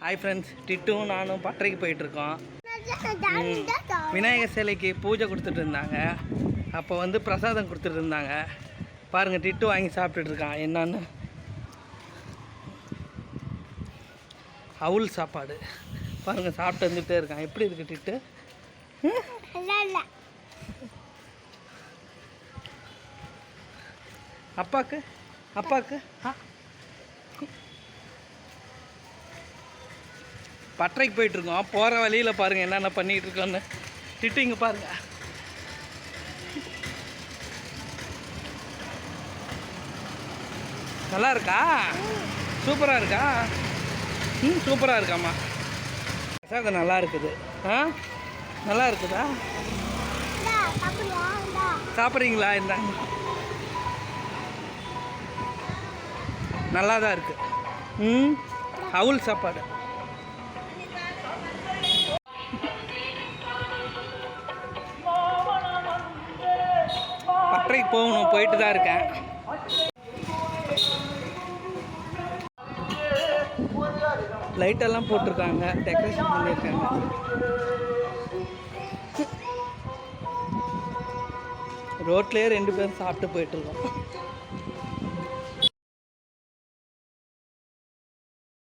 Hi friends, டிட்டும் நானும் பட்டறைக்கு போயிட்டுருக்கோம். விநாயகர் சிலைக்கு பூஜை கொடுத்துட்டு இருந்தாங்க. அப்போ வந்து பிரசாதம் கொடுத்துட்டு இருந்தாங்க. பாருங்கள், டிட்டு வாங்கி சாப்பிட்டுட்டு இருக்கான். என்னன்னு அவுல் சாப்பாடு பாருங்கள், சாப்பிட்டு வந்துகிட்டே இருக்கான். எப்படி இருக்குது டிட்டு? அப்பாக்கு அப்பாக்கு பட்டறைக்கு போயிட்டுருக்கோம். போகிற வழியில் பாருங்கள் என்னென்ன பண்ணிகிட்டு இருக்கோன்னு. டிட்டு இங்கே பாருங்கள். நல்லா இருக்கா? சூப்பராக இருக்கா? சூப்பராக இருக்காம்மா. சார் அது நல்லா இருக்குது. நல்லா இருக்குதா? சாப்பிட்றீங்களா? இந்த நல்லா தான் இருக்குது. அவுல் சாப்பாடு. பட்டறைக்கு போகணும், போயிட்டு தான் இருக்கேன். லைட்டெல்லாம் போட்டிருக்காங்க, டெக்கரேஷன் பண்ணியிருக்காங்க. ரோட்லேயே 2 பேரும் சாப்பிட்டு போயிட்டுருக்கோம்.